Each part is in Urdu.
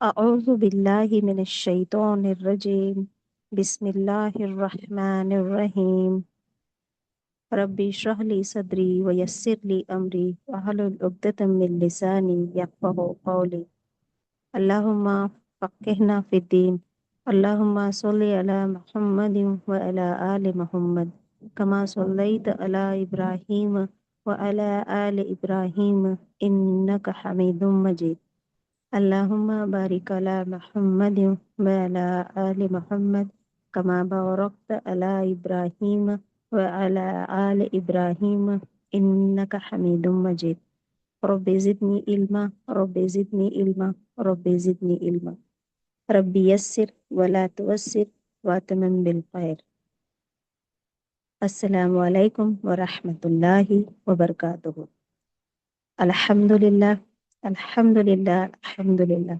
أعوذ بالله من الشيطان الرجيم. بسم الله الرحمن الرحيم. ربي اشرح لي صدري ويسر لي أمري واحلل عقدة من لساني يفقهوا قولي. اللهم فقهنا في الدين. اللهم صل على محمد وعلى آل محمد كما صليت على إبراهيم وعلى آل إبراهيم إنك حميد مجيد. اللهم بارك على محمد وعلى آل محمد كما باركت على إبراهيم وعلى آل إبراهيم إنك حميد مجيد. رب زدني علما، رب زدني علما، رب زدني علما. رب يسر ولا تؤسر وأتمم بالخير. السلام عليكم ورحمة الله وبركاته. الحمد لله، الحمد لله، الحمد لله.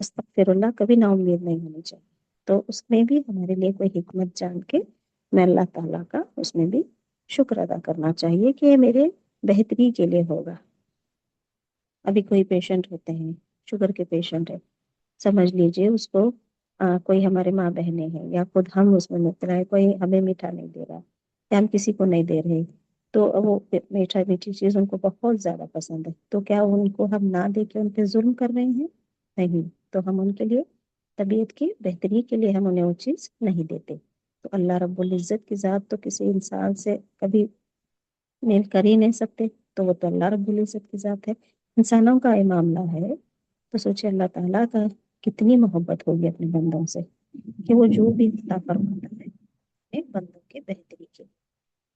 استغفراللہ کبھی نا امید نہیں ہونی چاہیے. تو اس میں بھی ہمارے لیے کوئی حکمت جان کے میں اللہ تعالیٰ کا اس میں بھی شکر ادا کرنا چاہیے کہ یہ میرے بہتری کے لیے ہوگا. ابھی کوئی پیشنٹ ہوتے ہیں، شوگر کے پیشنٹ ہے، سمجھ لیجئے اس کو کوئی ہمارے ماں بہنیں ہیں یا خود ہم اس میں مبتلا ہے، کوئی ہمیں میٹھا نہیں دے رہا یا ہم کسی کو نہیں دے رہے، تو وہ میٹھا میٹھی چیز ان کو بہت زیادہ پسند ہے، تو کیا ان کو ہم نہ دے کے ان پہ ظلم کر رہے ہیں؟ نہیں. تو ہم ان کے لیے طبیعت کی بہتری کے لیے ہم انہیں وہ چیز نہیں دیتے. تو اللہ رب العزت کی ذات تو کسی انسان سے کبھی میل کر ہی نہیں سکتے، تو وہ تو اللہ رب العزت کی ذات ہے. انسانوں کا یہ معاملہ ہے تو سوچے اللہ تعالیٰ کا کتنی محبت ہوگی اپنے بندوں سے کہ وہ جو بھی عطا فرماتا ہے اپنے بندوں کے بہتری کے.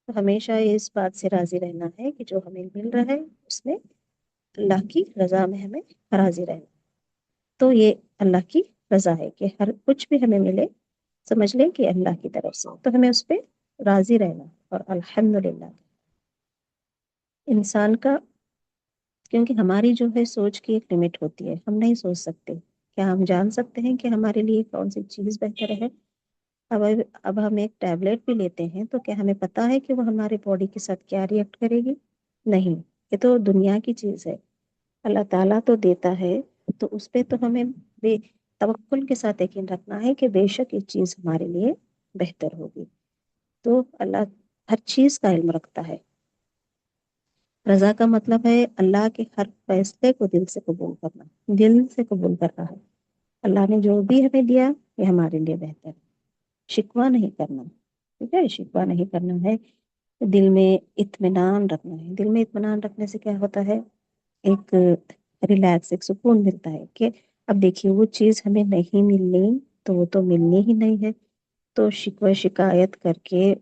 تو ہمیشہ اس بات سے راضی رہنا ہے کہ جو ہمیں مل رہا ہے اس میں اللہ کی رضا میں ہمیں راضی رہنا. تو یہ اللہ کی رضا ہے کہ ہر کچھ بھی ہمیں ملے سمجھ لیں کہ اللہ کی طرف سے، تو ہمیں اس پہ راضی رہنا. اور الحمدللہ انسان کا، کیونکہ ہماری جو ہے سوچ کی ایک لمٹ ہوتی ہے، ہم نہیں سوچ سکتے. کیا ہم جان سکتے ہیں کہ ہمارے لیے کون سی چیز بہتر ہے؟ اب ہم ایک ٹیبلٹ بھی لیتے ہیں تو کیا ہمیں پتا ہے کہ وہ ہمارے باڈی کے ساتھ کیا ریئیکٹ کرے گی؟ نہیں. یہ تو دنیا کی چیز ہے. اللہ تعالیٰ تو دیتا ہے تو اس پہ تو ہمیں بے توکل کے ساتھ یقین رکھنا ہے کہ بے شک یہ چیز ہمارے لیے بہتر ہوگی. تو اللہ ہر چیز کا علم رکھتا ہے. رضا کا مطلب ہے اللہ کے ہر فیصلے کو دل سے قبول کرنا، دل سے قبول کر رہا ہے. اللہ نے جو بھی ہمیں دیا یہ ہمارے لیے بہتر ہے. شکوہ نہیں کرنا، ٹھیک ہے، شکوہ نہیں کرنا ہے. دل میں اطمینان رکھنا ہے. دل میں اطمینان رکھنے سے کیا ہوتا ہے؟ ایک ریلیکس، ایک سکون ملتا ہے کہ اب دیکھیے وہ چیز ہمیں نہیں ملنی تو وہ تو ملنی ہی نہیں ہے. تو شکوہ شکایت کر کے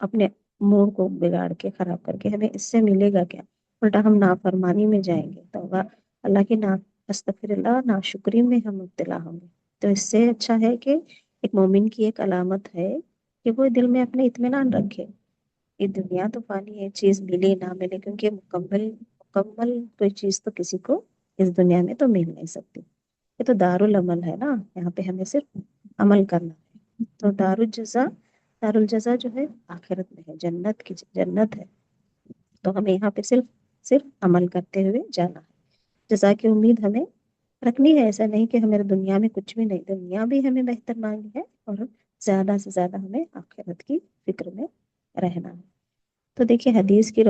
اپنے موڈ کو بگاڑ کے خراب کر کے ہمیں اس سے ملے گا کیا؟ الٹا ہم نافرمانی میں جائیں گے، تو اللہ کی استغفر اللہ ناشکری میں ہم مبتلا ہوں گے. تو اس سے اچھا ہے کہ ایک مومن کی ایک علامت ہے کہ وہ دل میں اپنے اطمینان رکھے. یہ دنیا تو فانی ہے، چیز ملے نہ ملے، کیونکہ مکمل کوئی چیز تو کسی کو اس دنیا میں تو مل نہیں سکتی. یہ تو دارالعمل ہے نا، یہاں پہ ہمیں صرف عمل کرنا ہے. تو دار الجزا جو ہے آخرت میں ہے، جنت ہے. تو ہمیں یہاں پہ صرف عمل کرتے ہوئے جانا ہے. جزا کی امید ہمیں رکھنی ہے. ایسا نہیں کہ ہمیں دنیا میں کچھ بھی نہیں، دنیا بھی ہمیں بہتر مانگی ہے اور زیادہ سے زیادہ ہمیں آخرت کی فکر میں رہنا ہے. تو دیکھیے حدیث کی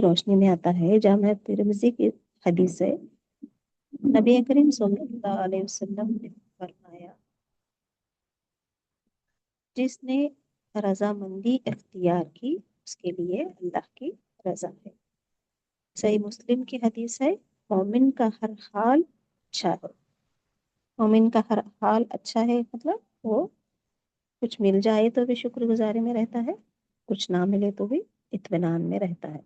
روشنی میں آتا ہے، جامعہ ترمذی کی حدیث ہے، نبی کریم صلی اللہ علیہ وسلم نے فرمایا جس نے رضامندی اختیار کی اس کے لیے اللہ کی رضا ہے. صحیح مسلم کی حدیث ہے، مومن کا ہر حال اچھا ہے. مومن کا ہر حال اچھا ہے مطلب وہ کچھ مل جائے تو بھی شکر گزاری میں رہتا ہے، کچھ نہ ملے تو بھی اطمینان میں رہتا ہے،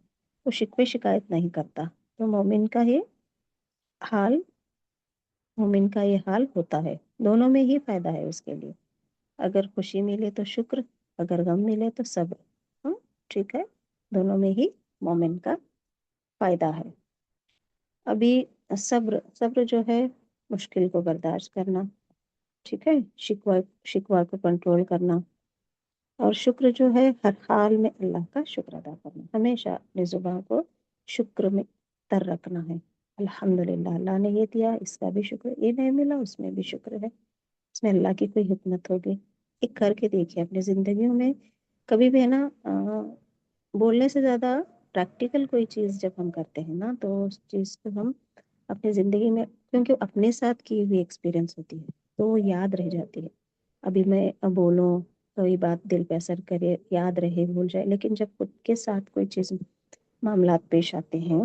وہ شکوے شکایت نہیں کرتا. تو حال مومن کا یہ حال ہوتا ہے. دونوں میں ہی فائدہ ہے اس کے لیے. اگر خوشی ملے تو شکر، اگر غم ملے تو صبر. ٹھیک ہے، دونوں میں ہی مومن کا فائدہ ہے. ابھی صبر جو ہے مشکل کو برداشت کرنا، ٹھیک ہے، شکوہ کو کنٹرول کرنا. اور شکر جو ہے ہر حال میں اللہ کا شکر ادا کرنا. ہمیشہ اپنی زبان کو شکر میں تر رکھنا ہے. الحمدللہ اللہ نے یہ دیا، اس کا بھی شکر، یہ نہیں ملا اس میں بھی شکر ہے. اس میں اللہ کی کوئی حکمت ہوگی. ایک کر کے دیکھیے اپنی زندگیوں میں کبھی بھی، ہے نا، بولنے سے زیادہ پریکٹیکل کوئی چیز جب ہم کرتے ہیں نا تو اس چیز کو ہم اپنی زندگی میں، کیونکہ اپنے ساتھ کی ہوئی ایکسپیرئنس ہوتی ہے تو وہ یاد رہ جاتی ہے. ابھی میں بولوں کوئی بات دل پہ اثر کرے، یاد رہے، بھول جائے، لیکن جب خود کے ساتھ کوئی چیز معاملات پیش آتے ہیں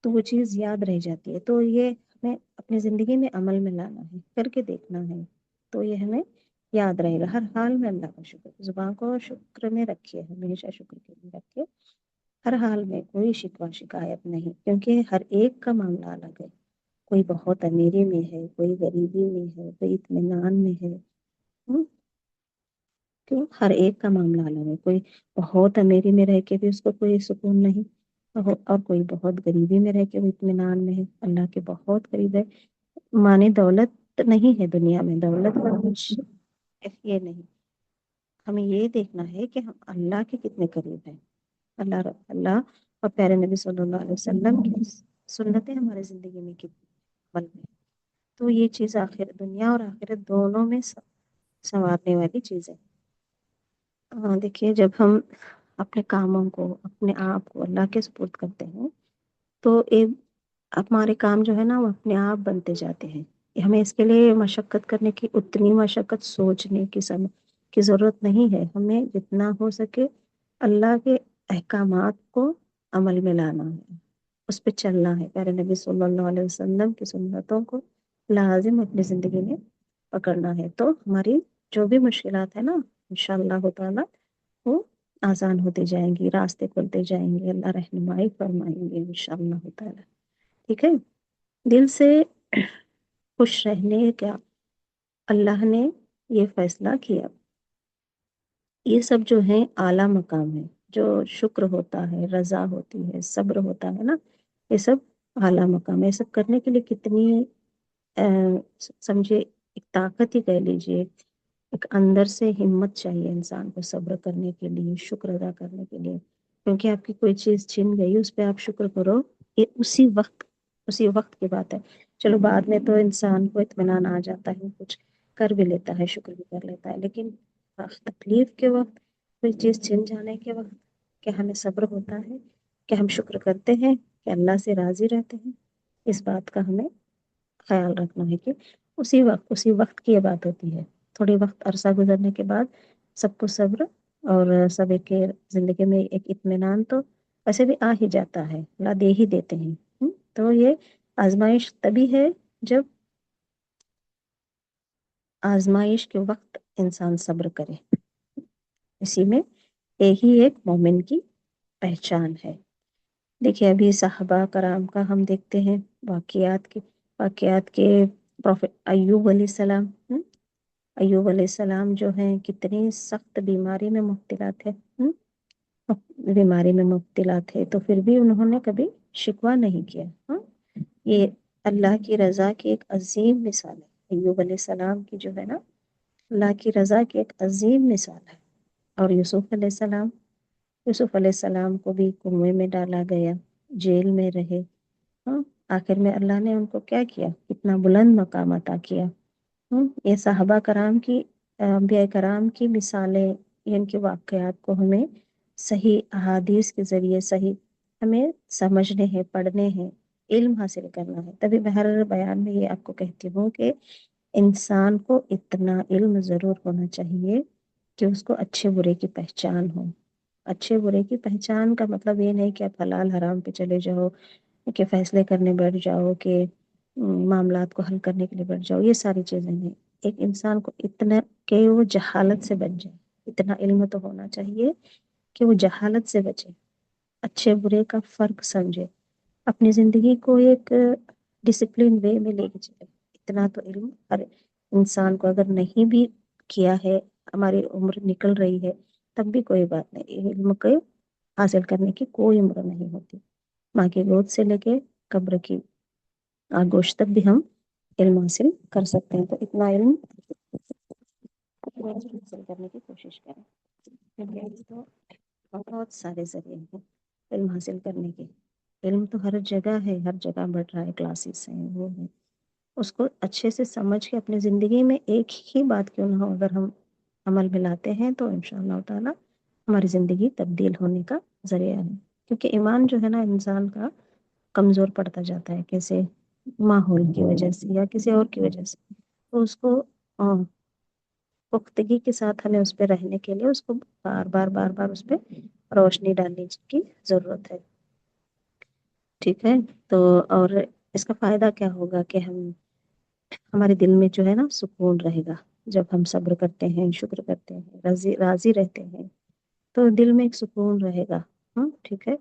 تو وہ چیز یاد رہ جاتی ہے. تو یہ ہمیں اپنی زندگی میں عمل میں لانا ہے، کر کے دیکھنا ہے، تو یہ ہمیں یاد رہے گا. ہر حال میں اللہ کا شکر، زبان کو شکر میں رکھیے، ہمیشہ شکر کے لیے رکھیے. ہر حال میں کوئی شکوہ شکایت نہیں، کیونکہ ہر ایک کا معاملہ الگ ہے. کوئی بہت امیری میں ہے، کوئی غریبی میں ہے، کوئی اطمینان میں ہے. کیوں؟ ہر ایک کا معاملہ الگ ہے. کوئی بہت امیری میں رہ کے بھی اس کو کوئی سکون نہیں، اور کوئی بہت غریبی میں رہ کے وہ اطمینان میں ہے، اللہ کے بہت قریب ہے۔ مانے دولت نہیں ہے دنیا میں، دولت کا کچھ یہ نہیں، ہمیں یہ دیکھنا ہے کہ ہم اللہ کے کتنے قریب ہیں۔ اللہ اور پیارے نبی صلی اللہ علیہ وسلم کی سنتیں ہمارے زندگی میں کتنی عمل میں ہیں۔ تو یہ چیز آخر دنیا اور آخرت دونوں میں سنوارنے والی چیز ہے۔ دیکھیے، جب ہم اپنے کاموں کو، اپنے آپ کو اللہ کے سپرد کرتے ہیں تو ہمارے کام جو ہے نا وہ اپنے آپ بنتے جاتے ہیں۔ ہمیں اس کے لیے مشقت کرنے کی، اتنی مشقت سوچنے کی ضرورت نہیں ہے۔ ہمیں جتنا ہو سکے اللہ کے احکامات کو عمل میں لانا ہے، اس پہ چلنا ہے، پیارے نبی صلی اللہ علیہ وسلم کی سنتوں کو لازم اپنی زندگی میں پکڑنا ہے، تو ہماری جو بھی مشکلات ہیں نا انشاءاللہ تعالیٰ وہ آسان ہوتے جائیں گی، راستے کھلتے جائیں گے، اللہ رہنمائی فرمائیں گے انشاءاللہ تعالیٰ۔ ٹھیک ہے، دل سے خوش رہنے کا اللہ نے یہ فیصلہ کیا۔ یہ سب جو ہیں اعلیٰ مقام ہے، جو شکر ہوتا ہے، رضا ہوتی ہے، صبر ہوتا ہے نا، یہ سب اعلیٰ مقام ہے۔ یہ سب کرنے کے لیے کتنی سمجھے ایک طاقت ہی کہہ لیجیے، ایک اندر سے ہمت چاہیے انسان کو صبر کرنے کے لیے، شکر ادا کرنے کے لیے، کیونکہ آپ کی کوئی چیز چھن گئی اس پہ آپ شکر کرو، یہ اسی وقت کی بات ہے۔ چلو بعد میں تو انسان کو اطمینان آ جاتا ہے، کچھ کر بھی لیتا ہے، شکر بھی کر لیتا ہے، لیکن تکلیف کے وقت، کوئی چیز چھن جانے کے وقت، کیا ہمیں صبر ہوتا ہے؟ کہ ہم شکر کرتے ہیں کہ اللہ سے راضی رہتے ہیں؟ اس بات کا ہمیں خیال رکھنا ہے کہ اسی وقت کی یہ بات ہوتی ہے۔ تھوڑی وقت عرصہ گزرنے کے بعد سب کو صبر اور سب کے زندگی میں ایک اطمینان تو ویسے بھی آ ہی جاتا ہے، اللہ دے ہی دیتے ہیں۔ تو یہ آزمائش تبھی ہے جب آزمائش کے وقت انسان صبر کرے، اسی میں یہی ایک مومن کی پہچان ہے۔ دیکھیے ابھی صحابہ کرام کا ہم دیکھتے ہیں واقعات کے پروفٹ ایوب علیہ السلام، ایوب علیہ السلام جو ہیں کتنی سخت بیماری میں مبتلا تھے، تو پھر بھی انہوں نے کبھی شکوہ نہیں کیا۔ یہ اللہ کی رضا کی ایک عظیم مثال ہے، ایوب علیہ السلام کی جو ہے نا، اللہ کی رضا کی ایک عظیم مثال ہے۔ اور یوسف علیہ السلام کو بھی کنویں میں ڈالا گیا، جیل میں رہے، آخر میں اللہ نے ان کو کیا کیا، کتنا بلند مقام عطا کیا۔ یہ صحابہ کرام کی، انبیاء کرام کی مثالیں، ان کے واقعات کو ہمیں صحیح احادیث کے ذریعے صحیح ہمیں سمجھنے ہیں، پڑھنے ہیں، علم حاصل کرنا ہے۔ تبھی میں ہر بیان میں یہ آپ کو کہتی ہوں کہ انسان کو اتنا علم ضرور ہونا چاہیے کہ اس کو اچھے برے کی پہچان ہو۔ اچھے برے کی پہچان کا مطلب یہ نہیں کہ آپ حلال حرام پہ چلے جاؤ، کہ فیصلے کرنے بیٹھ جاؤ، کہ معاملات کو حل کرنے کے لیے بیٹھ جاؤ، یہ ساری چیزیں نہیں۔ ایک انسان کو اتنا کہ وہ جہالت سے بچ جائے، اتنا علم تو ہونا چاہیے کہ وہ جہالت سے بچے، اچھے برے کا فرق سمجھے، اپنی زندگی کو ایک ڈسپلن وے میں لے کے چلے۔ اتنا تو علم ہر انسان کو اگر نہیں بھی کیا ہے، ہماری عمر نکل رہی ہے تب بھی کوئی بات نہیں، علم کو حاصل کرنے کی کوئی عمر نہیں ہوتی۔ ماں کی گود سے لے کے قبر کی آگوش تک بھی ہم علم حاصل کر سکتے ہیں، تو اتنا علم حاصل کرنے کی کوشش کریں، کیونکہ تو بہت سارے ذریعے ہیں علم حاصل کرنے کے۔ علم تو ہر جگہ ہے، ہر جگہ بڑھ رہا ہے، کلاسز ہیں، وہ ہیں، اس کو اچھے سے سمجھ کے اپنی زندگی میں ایک ہی بات کیوں نہ ہو، اگر ہم عمل میں لاتے ہیں تو انشاءاللہ تعالی ہماری زندگی تبدیل ہونے کا ذریعہ ہے۔ کیونکہ ایمان جو ہے نا انسان کا کمزور پڑتا جاتا ہے، کیسے ماحول کی وجہ سے یا کسی اور کی وجہ سے، تو اس کو پختگی کے ساتھ ہمیں اس پہ رہنے کے لیے اس کو بار بار اس پہ روشنی ڈالنے کی ضرورت ہے۔ ٹھیک ہے، تو اور اس کا فائدہ کیا ہوگا کہ ہمارے دل میں جو ہے نا سکون رہے گا، جب ہم صبر کرتے ہیں، شکر کرتے ہیں، راضی رہتے ہیں، تو دل میں ایک سکون رہے گا۔ ٹھیک ہے،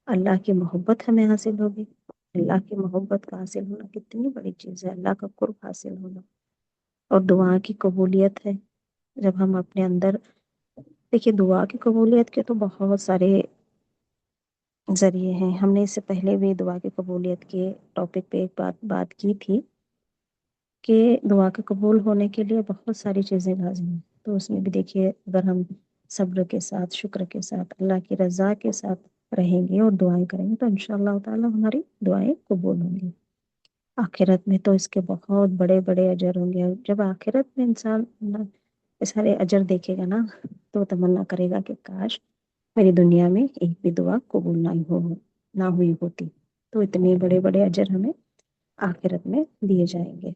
اللہ کی محبت ہمیں حاصل ہوگی۔ اللہ کی محبت کا حاصل ہونا کتنی بڑی چیز ہے، اللہ کا قرب حاصل ہونا، اور دعا کی قبولیت ہے جب ہم اپنے اندر، دیکھیے دعا کی قبولیت کے تو بہت سارے ذریعے ہیں. ہم نے اس سے پہلے بھی دعا کی قبولیت کے ٹاپک پہ ایک بات کی تھی کہ دعا کے قبول ہونے کے لیے بہت ساری چیزیں لازم ہیں. تو اس میں بھی دیکھیے اگر ہم صبر کے ساتھ، شکر کے ساتھ، اللہ کی رضا کے ساتھ رہیں گے اور دعائیں کریں گے تو انشاءاللہ تعالی ہماری دعائیں قبول ہوں گی. آخرت میں تو اس کے بہت بڑے بڑے اجر ہوں گے. جب آخرت میں انسان سارے اجر دیکھے گا نا تو تمنا کرے گا کہ کاش میری دنیا میں ایک بھی دعا قبول نہ ہوئی ہوتی. تو اتنے بڑے بڑے اجر ہمیں آخرت میں دیے جائیں گے.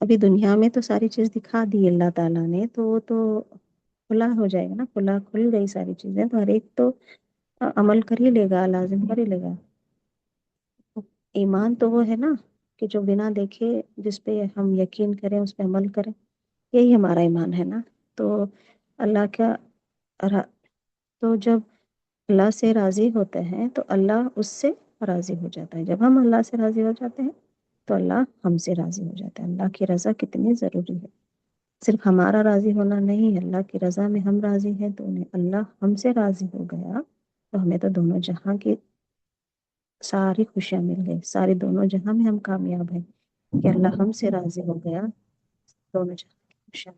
ابھی دنیا میں تو ساری چیز دکھا دی اللہ تعالیٰ نے، تو وہ تو کھلا ہو جائے گا نا، کھل گئی ساری چیزیں تو ہر ایک تو عمل کر ہی لے گا، لازم کر ہی لے گا. ایمان تو وہ ہے نا کہ جو بنا دیکھے جس پہ ہم یقین کریں، اس پہ عمل کریں، یہی ہمارا ایمان ہے نا. تو اللہ کا تو جب اللہ سے راضی ہوتے ہیں تو اللہ اس سے راضی ہو جاتا ہے. جب ہم اللہ سے راضی ہو جاتے ہیں تو اللہ ہم سے راضی ہو جاتا ہے. اللہ کی رضا کتنی ضروری ہے. صرف ہمارا راضی ہونا نہیں، اللہ کی رضا میں ہم راضی ہیں تو انہیں اللہ ہم سے راضی ہو گیا تو ہمیں تو دونوں جہاں کی ساری خوشیاں مل گئی. ساری دونوں جہاں میں ہم کامیاب ہیں کہ اللہ ہم سے راضی ہو گیا. دونوں جہاں کی خوشیاں.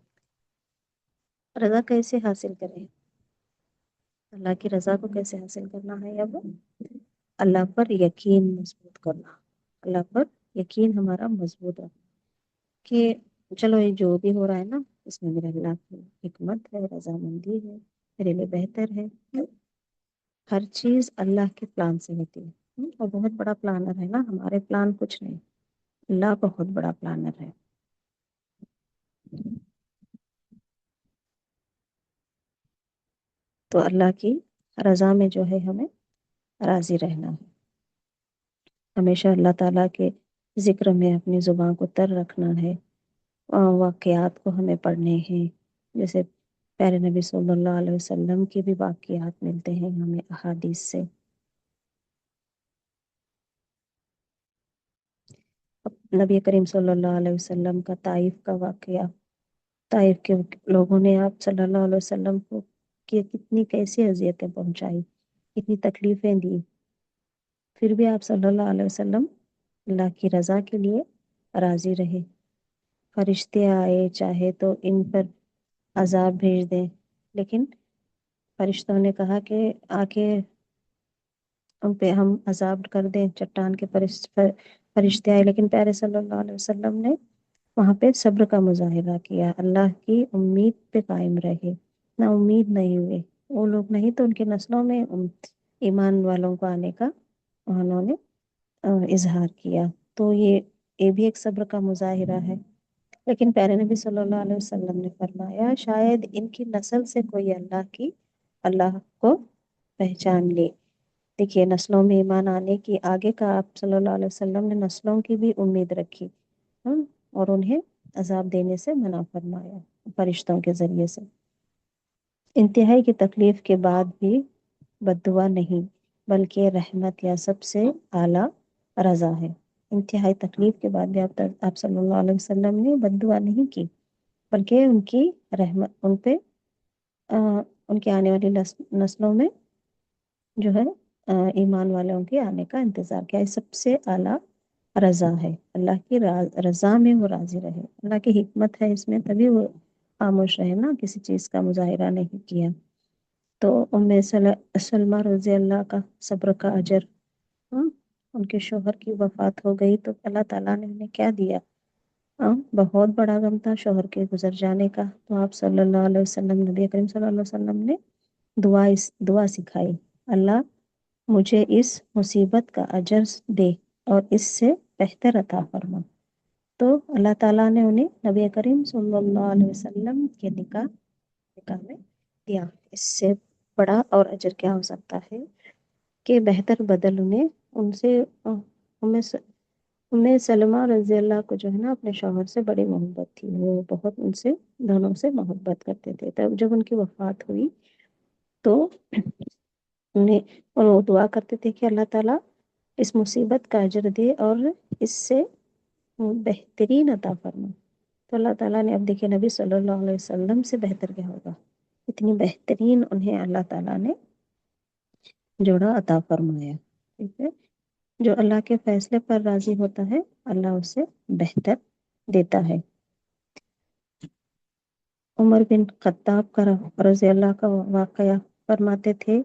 رضا کیسے حاصل کریں؟ اللہ کی رضا کو کیسے حاصل کرنا ہے؟ اب اللہ پر یقین مضبوط کرنا. اللہ پر یقین ہمارا مضبوط رکھنا کہ چلو یہ جو بھی ہو رہا ہے نا اس میں میرے اللہ کی حکمت ہے، رضامندی ہے، میرے لیے بہتر ہے. ہر چیز اللہ کے پلان سے ہوتی ہے اور بہت بڑا پلانر ہے نا. ہمارے پلان کچھ نہیں، اللہ بہت بڑا پلانر ہے. تو اللہ کی رضا میں جو ہے ہمیں راضی رہنا ہے. ہمیشہ اللہ تعالیٰ کے ذکر میں اپنی زبان کو تر رکھنا ہے. واقعات کو ہمیں پڑھنے ہیں. جیسے پیارے نبی صلی اللہ علیہ وسلم کے بھی واقعات ملتے ہیں ہمیں احادیث سے. نبی کریم صلی اللہ علیہ وسلم کا طائف کا واقعہ، طائف کے لوگوں نے آپ صلی اللہ علیہ وسلم کو کہ کتنی کیسی اذیتیں پہنچائی، کتنی تکلیفیں دی، پھر بھی آپ صلی اللہ علیہ وسلم اللہ کی رضا کے لیے راضی رہے. فرشتے آئے چاہے تو ان پر عذاب بھیج دیں، لیکن فرشتوں نے کہا کہ آ کے ان پہ ہم عذاب کر دیں. چٹان کے فرشتے آئے لیکن پیارے صلی اللہ علیہ وسلم نے وہاں پہ صبر کا مظاہرہ کیا. اللہ کی امید پہ قائم رہے، نہ امید نہیں ہوئے. وہ لوگ نہیں تو ان کے نسلوں میں ایمان والوں کو آنے کا انہوں نے اظہار کیا. تو یہ بھی ایک صبر کا مظاہرہ ہے. لیکن پیارے نبی صلی اللہ علیہ وسلم نے فرمایا شاید ان کی نسل سے کوئی اللہ کو پہچان لے. دیکھیے نسلوں میں ایمان آنے کی آگے کا آپ صلی اللہ علیہ وسلم نے نسلوں کی بھی امید رکھی اور انہیں عذاب دینے سے منع فرمایا فرشتوں کے ذریعے سے. انتہائی کی تکلیف کے بعد بھی بددعا نہیں بلکہ رحمت یا سب سے اعلیٰ رضا ہے. انتہائی تکلیف کے بعد بھی آپ صلی اللہ علیہ وسلم نے بددعا نہیں کی بلکہ ان کی رحمت ان پہ ان کے آنے والی نسلوں میں جو ہے ایمان والوں کے آنے کا انتظار کیا. سب سے اعلیٰ رضا ہے. اللہ کی رضا میں وہ راضی رہے. اللہ کی حکمت ہے اس میں، تبھی وہ خاموش رہے نا، کسی چیز کا مظاہرہ نہیں کیا. تو ام سلمہ رضی اللہ کا صبر کا اجر، ان کے شوہر کی وفات ہو گئی تو اللہ تعالیٰ نے انہیں کیا دیا؟ بہت بڑا غم تھا شوہر کے گزر جانے کا. تو آپ صلی اللہ علیہ وسلم نبی کریم صلی اللہ علیہ وسلم نے دعا سکھائی، اللہ مجھے اس مصیبت کا اجر دے اور اس سے بہتر عطا فرما. تو اللہ تعالیٰ نے انہیں نبی کریم صلی اللہ علیہ وسلم کے نکاح میں دیا. اس سے بڑا اور اجر کیا ہو سکتا ہے کہ بہتر بدل انہیں ان سے ام سلمہ رضی اللہ کو جو ہے نا اپنے شوہر سے بڑی محبت تھی. وہ بہت ان سے دونوں سے محبت کرتے تھے. تب جب ان کی وفات ہوئی تو انہیں اور وہ دعا کرتے تھے کہ اللہ تعالیٰ اس مصیبت کا اجر دے اور اس سے بہترین عطا فرما. تو اللہ تعالیٰ نے اب دیکھیں نبی صلی اللہ علیہ وسلم سے بہتر کیا ہوگا. اتنی بہترین انہیں اللہ تعالیٰ نے جوڑا عطا فرمایا، ٹھیک ہے۔ جو اللہ کے فیصلے پر راضی ہوتا ہے اللہ اسے بہتر دیتا ہے۔ عمر بن خطاب کا رضی اللہ کا واقعہ فرماتے تھے،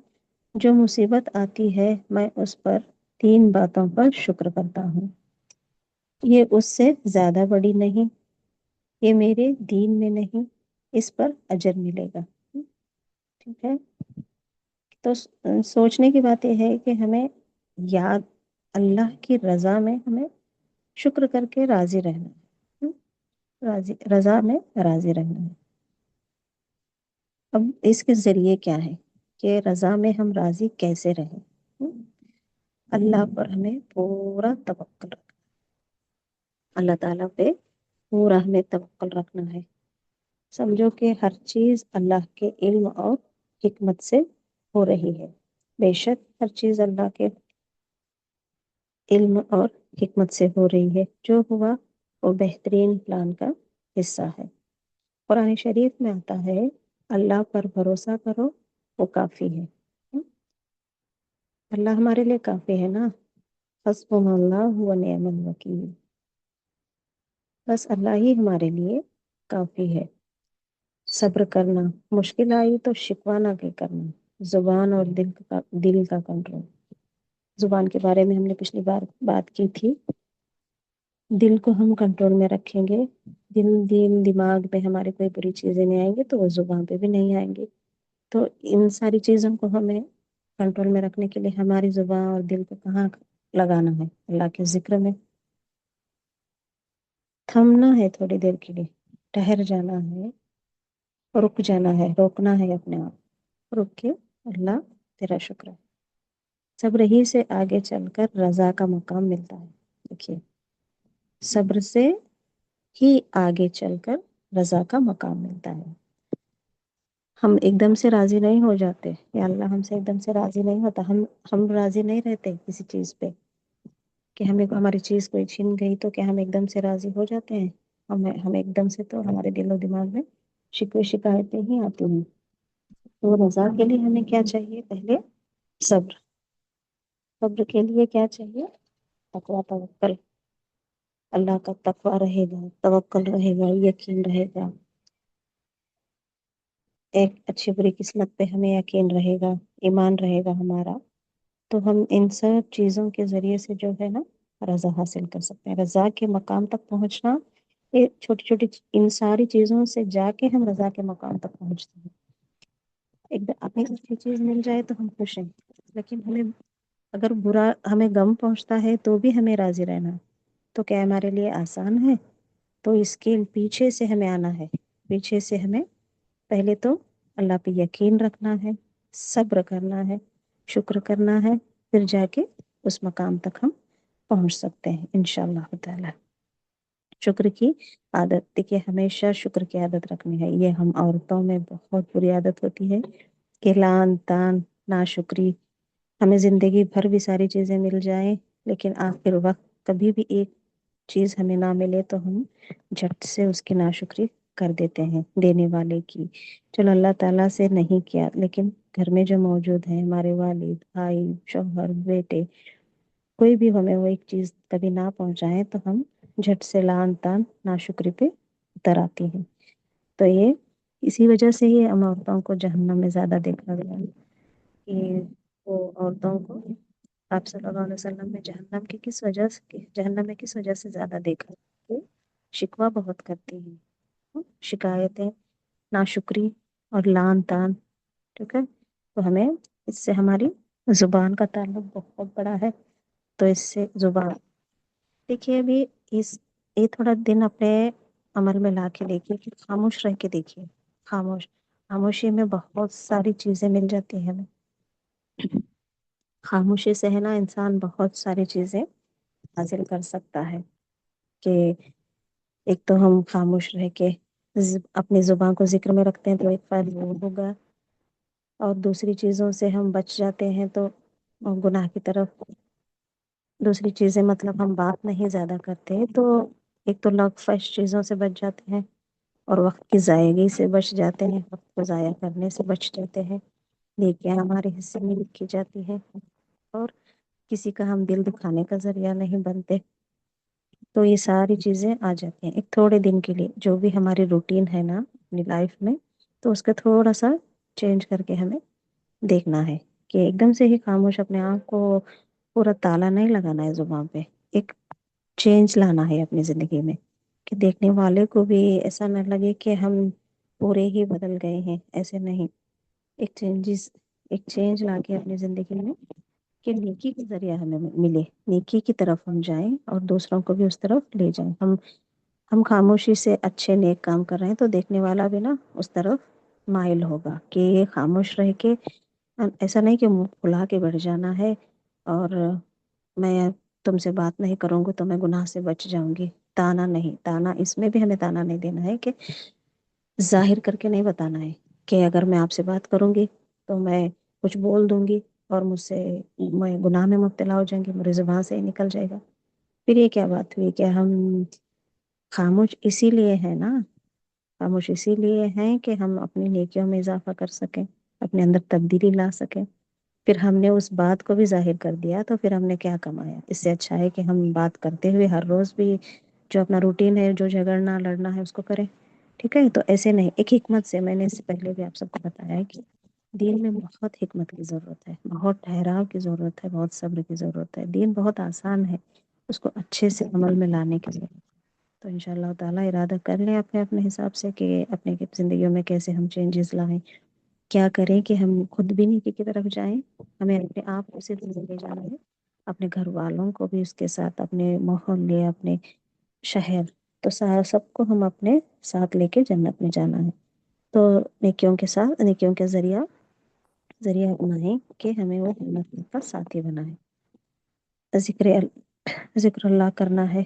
جو مصیبت آتی ہے میں اس پر 3 باتوں پر شکر کرتا ہوں، یہ اس سے زیادہ بڑی نہیں، یہ میرے دین میں نہیں، اس پر اجر ملے گا، ٹھیک ہے۔ تو سوچنے کی بات یہ ہے کہ ہمیں یاد اللہ کی رضا میں ہمیں شکر کر کے راضی رہنا ہے، رضا میں راضی رہنا ہے۔ اب اس کے ذریعے کیا ہے کہ رضا میں ہم راضی کیسے رہیں؟ اللہ پر ہمیں پورا توکل رکھنا، اللہ تعالیٰ پہ پورا ہمیں توکل رکھنا ہے۔ سمجھو کہ ہر چیز اللہ کے علم اور حکمت سے ہو رہی ہے، بے شک ہر چیز اللہ کے علم اور حکمت سے ہو رہی ہے، جو ہوا وہ بہترین پلان کا حصہ ہے۔ قرآن شریف میں آتا ہے اللہ پر بھروسہ کرو وہ کافی ہے، اللہ ہمارے لیے کافی ہے نا، حسبنا اللہ و نعم الوکیل، بس اللہ ہی ہمارے لیے کافی ہے۔ صبر کرنا، مشکل آئی تو شکوہ نہ کرنا، زبان اور دل کا کنٹرول۔ زبان کے بارے میں ہم نے پچھلی بار بات کی تھی، دل کو ہم کنٹرول میں رکھیں گے، دل دماغ میں ہمارے کوئی بری چیزیں نہیں آئیں گی تو وہ زبان پہ بھی نہیں آئیں گی۔ تو ان ساری چیزوں کو ہمیں کنٹرول میں رکھنے کے لیے ہماری زبان اور دل کو کہاں لگانا ہے؟ اللہ کے ذکر میں۔ تھمنا ہے تھوڑی دیر کے لیے، ٹھہر جانا ہے، رک جانا ہے، روکنا ہے اپنے آپ، رک کے اللہ تیرا شکر ہے۔ صبر ہی سے آگے چل کر رضا کا مقام ملتا ہے۔ دیکھیے، صبر سے ہی آگے چل کر رضا کا مقام ملتا ہے۔ ہم ایک دم سے راضی نہیں ہو جاتے، یا اللہ ہم سے ایک دم سے راضی نہیں ہوتا، ہم راضی نہیں رہتے کسی چیز پہ، کہ ہماری چیز کوئی چھن گئی تو کیا ہم ایک دم سے راضی ہو جاتے ہیں؟ ہم ایک دم سے تو ہمارے دل و دماغ میں شکوے شکایتیں ہی آتی ہیں۔ تو رضا کے لیے ہمیں کیا چاہیے؟ پہلے صبر۔ صبر کے لیے کیا چاہیے؟ تقویٰ، توکل، اللہ کا تقویٰ رہے گا، توکل رہے گا، یقین رہے گا، ایک اچھی بری قسمت پہ ہمیں یقین رہے گا، ایمان رہے گا ہمارا، تو ہم ان سب چیزوں کے ذریعے سے جو ہے نا رضا حاصل کر سکتے ہیں۔ رضا کے مقام تک پہنچنا، یہ چھوٹی چھوٹی ان ساری چیزوں سے جا کے ہم رضا کے مقام تک پہنچتے ہیں۔ ایک دم اپنی اچھی چیز مل جائے تو ہم خوش ہیں، لیکن اگر برا ہمیں غم پہنچتا ہے تو بھی ہمیں راضی رہنا، تو کیا ہمارے لیے آسان ہے؟ تو اس کے پیچھے سے ہمیں آنا ہے، پیچھے سے ہمیں پہلے تو اللہ پہ یقین رکھنا ہے، صبر کرنا ہے، شکر کرنا ہے، پھر جا کے اس مقام تک ہم پہنچ سکتے ہیں انشاءاللہ تعالی۔ شکر کی عادت، دیکھیے ہمیشہ شکر کی عادت رکھنی ہے۔ یہ ہم عورتوں میں بہت بری عادت ہوتی ہے کہ لان تان ناشکری، ہمیں زندگی بھر بھی ساری چیزیں مل جائیں لیکن آخر وقت کبھی بھی ایک چیز ہمیں نہ ملے تو ہم جھٹ سے اس کی ناشکری کر دیتے ہیں دینے والے کی۔ چلو اللہ تعالیٰ سے نہیں کیا، لیکن گھر میں جو موجود ہیں ہمارے والد، بھائی، شوہر، بیٹے، کوئی بھی ہمیں وہ ایک چیز کبھی نہ پہنچائے تو ہم جھٹ سے لان تان ناشکری پہ اتر آتی ہیں۔ تو یہ اسی وجہ سے ہی ہم عورتوں کو جہنم میں زیادہ دیکھا گیا ہے کہ وہ عورتوں کو آپ صلی اللہ علیہ وسلم نے جہنم میں کس وجہ سے زیادہ دیکھا کہ شکوہ بہت کرتی ہیں، شکایتیں، ناشکری اور لان تان، ٹھیک ہے۔ تو ہمیں اس سے ہماری زبان کا تعلق بہت بڑا ہے، تو اس سے زبان، دیکھیے ابھی یہ تھوڑا دن اپنے عمل میں لا کے دیکھیے کہ خاموش رہ کے دیکھیے، خاموشی میں بہت ساری چیزیں مل جاتی ہیں ہمیں۔ خاموشی سے ہے نا انسان بہت ساری چیزیں حاصل کر سکتا ہے، کہ ایک تو ہم خاموش رہ کے اپنی زبان کو ذکر میں رکھتے ہیں تو ایک فائدہ وہ ہوگا، اور دوسری چیزوں سے ہم بچ جاتے ہیں تو گناہ کی طرف، دوسری چیزیں مطلب ہم بات نہیں زیادہ کرتے تو ایک تو لغو فحش چیزوں سے بچ جاتے ہیں، اور وقت کی ضائعگی سے بچ جاتے ہیں، وقت کو ضائع کرنے سے بچ جاتے ہیں، نیکیاں ہمارے حصے میں لکھی جاتی ہیں، اور کسی کا ہم دل دکھانے کا ذریعہ نہیں بنتے. تو یہ ساری چیزیں آ جاتی ہیں ایک تھوڑے دن کے لیے. جو بھی ہماری روٹین ہے نا اپنی لائف میں، تو اس کا تھوڑا سا چینج کر کے ہمیں دیکھنا ہے کہ ایک دم سے ہی خاموش اپنے آپ کو پورا تالا نہیں لگانا ہے زبان پہ. ایک چینج لانا ہے اپنی زندگی میں کہ دیکھنے والے کو بھی ایسا نہ لگے کہ ہم پورے ہی بدل گئے ہیں. ایسے نہیں، ایک چینج لا کے اپنی زندگی میں کہ نیکی کے ذریعہ ہمیں ملے، نیکی کی طرف ہم جائیں اور دوسروں کو بھی اس طرف لے جائیں. ہم خاموشی سے اچھے نیک کام کر رہے ہیں تو دیکھنے والا بھی نا اس طرف مائل ہوگا کہ یہ خاموش رہ کے ایسا نہیں کہ منہ پھلا کے بیٹھ جانا ہے اور میں تم سے بات نہیں کروں گی تو میں گناہ سے بچ جاؤں گی. تانا نہیں، تانا اس میں بھی ہمیں تانا نہیں دینا ہے کہ ظاہر کر کے نہیں بتانا ہے کہ اگر میں آپ سے بات کروں گی تو میں کچھ بول دوں گی اور میں گناہ میں مبتلا ہو جائیں گی، میری زبان سے ہی نکل جائے گا. پھر یہ کیا بات ہوئی کہ ہم خاموش اسی لیے ہے نا، خاموش اسی لیے ہیں کہ ہم اپنی نیکیوں میں اضافہ کر سکیں، اپنے اندر تبدیلی لا سکیں. پھر ہم نے اس بات کو بھی ظاہر کر دیا تو پھر ہم نے کیا کمایا؟ اس سے اچھا ہے کہ ہم بات کرتے ہوئے ہر روز بھی جو اپنا روٹین ہے، جو جھگڑنا لڑنا ہے اس کو کریں. ٹھیک ہے؟ تو ایسے نہیں، ایک حکمت سے. میں نے اس سے پہلے بھی آپ سب کو بتایا ہے کہ دین میں بہت حکمت کی ضرورت ہے، بہت ٹھہراؤ کی ضرورت ہے، بہت صبر کی ضرورت ہے. دین بہت آسان ہے، اس کو اچھے سے عمل میں لانے کی ضرورت. تو ان شاء اللہ تعالیٰ ارادہ کر لیں اپنے اپنے حساب سے کہ اپنے زندگیوں میں کیسے ہم چینجز لائیں، کیا کریں کہ ہم خود بھی نیکی کی طرف جائیں. ہمیں اپنے آپ کو صرف لے جانا ہے، اپنے گھر والوں کو بھی اس کے ساتھ، اپنے محلے، اپنے شہر، تو سب کو ہم اپنے ساتھ لے کے جنت میں جانا ہے. تو نیکیوں کے ساتھ، نیکیوں کے ذریعہ بنائیں کہ ہمیں وہ جنت کا ساتھی بنائے. ذکر اللہ کرنا ہے،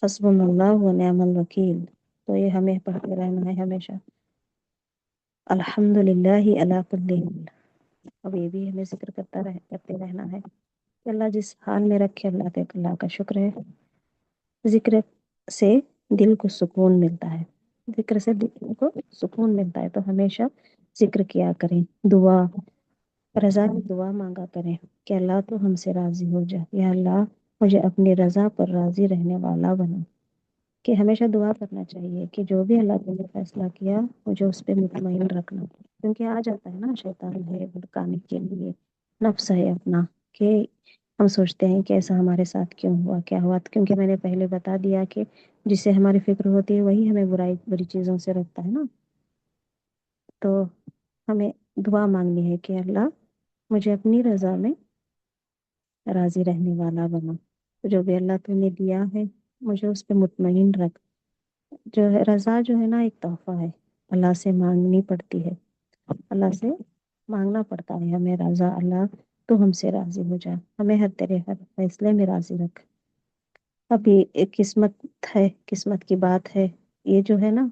حسبنا اللہ و نعم الوکیل. تو یہ ہمیں پڑھتے رہنا ہے ہمیشہ. الحمد للہ علی کل حال. اب یہ بھی ہمیں ذکر کرتے رہنا ہے کہ اللہ جس حال میں رکھے، اللہ کا شکر ہے. ذکر سے دل کو سکون ملتا ہے، ذکر سے دل کو سکون ملتا ہے. تو ہمیشہ ذکر کیا کریں، رضا کی دعا مانگا کریں کہ اللہ تو ہم سے راضی ہو جائے، یا اللہ مجھے اپنی رضا پر راضی رہنے والا بنا. کہ ہمیشہ دعا کرنا چاہیے کہ جو بھی اللہ تعالی نے فیصلہ کیا مجھے اس پہ مطمئن رکھنا. کیونکہ آ جاتا ہے نا شیطان ہے بھڑکانے کے لیے، نفس ہے اپنا، کہ ہم سوچتے ہیں کہ ایسا ہمارے ساتھ کیوں ہوا، کیا ہوا. کیونکہ میں نے پہلے بتا دیا کہ جس سے ہماری فکر ہوتی ہے وہی ہمیں بری چیزوں سے روکتا ہے نا. تو ہمیں دعا مانگنی ہے کہ اللہ مجھے اپنی رضا میں راضی رہنے والا بنا. جو بھی اللہ تو نے دیا ہے مجھے اس پہ مطمئن رکھ. جو ہے رضا جو ہے نا ایک تحفہ ہے، اللہ سے مانگنی پڑتی ہے، اللہ سے مانگنا پڑتا ہے ہمیں رضا. اللہ تو ہم سے راضی ہو جا، ہمیں تیرے ہر فیصلے میں راضی رکھ. ابھی ایک قسمت ہے، قسمت کی بات ہے. یہ جو ہے نا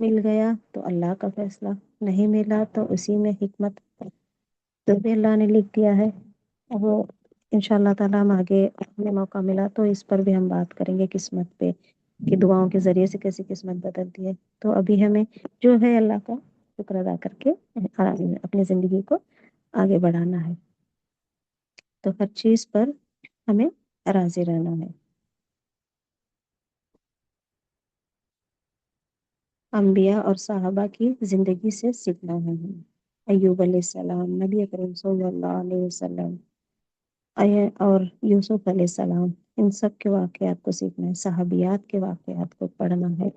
مل گیا تو اللہ کا فیصلہ، نہیں ملا تو اسی میں حکمت جو بھی اللہ نے لکھ دیا ہے وہ ان شاء اللہ تعالیٰ ہم آگے ہمیں موقع ملا تو اس پر بھی ہم بات کریں گے، قسمت پہ کہ دعاؤں کے ذریعے سے کیسی قسمت بدلتی ہے. تو ابھی ہمیں جو ہے اللہ کا شکر ادا کر کے اپنی زندگی کو آگے بڑھانا ہے. تو ہر چیز پر ہمیں راضی رہنا ہے. انبیاء اور صحابہ کی زندگی سے سیکھنا ہے ہمیں. ایوب علیہ السلام، نبی اکرم صلی اللہ علیہ وسلم اور یوسف علیہ السلام، ان سب کے واقعات کو سیکھنا ہے، صحابیات کے واقعات کو پڑھنا ہے.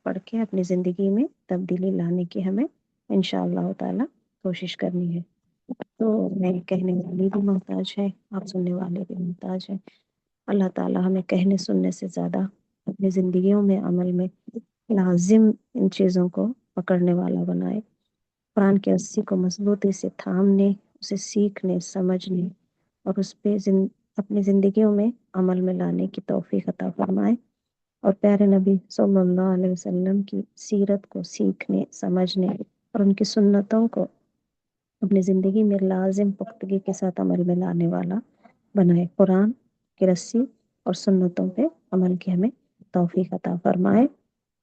پڑھ کے اپنی زندگی میں تبدیلی لانے کی ہمیں انشاء اللہ تعالی کوشش کرنی ہے. تو میں کہنے والی بھی محتاج ہے، آپ سننے والے بھی محتاج ہیں. اللہ تعالی ہمیں کہنے سننے سے زیادہ اپنی زندگیوں میں عمل میں لازم ان چیزوں کو پکڑنے والا بنائے. قرآن کے رسی کو مضبوطی سے تھامنے، اسے سیکھنے، سمجھنے اور اس پہ اپنی زندگیوں میں عمل میں لانے کی توفیق عطا فرمائے. اور پیارے نبی صلی اللہ علیہ وسلم کی سیرت کو سیکھنے، سمجھنے اور ان کی سنتوں کو اپنی زندگی میں لازم پختگی کے ساتھ عمل میں لانے والا بنائے. قرآن کی رسی اور سنتوں پہ عمل کی ہمیں توفیق عطا فرمائے.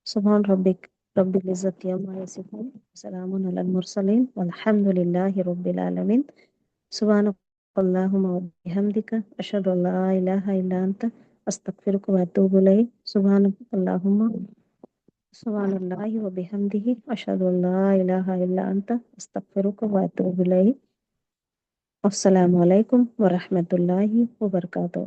سبحان ربک رب العزت عما یصفون سلام علی المرسلین والحمد للہ رب العالمین سبحانک اللہم وبحمدک اشہد ان لا الہ الا انت استغفرک واتوب الیک سبحان اللہ وبحمدہ اشہد ان لا الہ الا انت استغفرک واتوب الیک۔ السلام علیکم ورحمۃ اللہ وبرکاتہ۔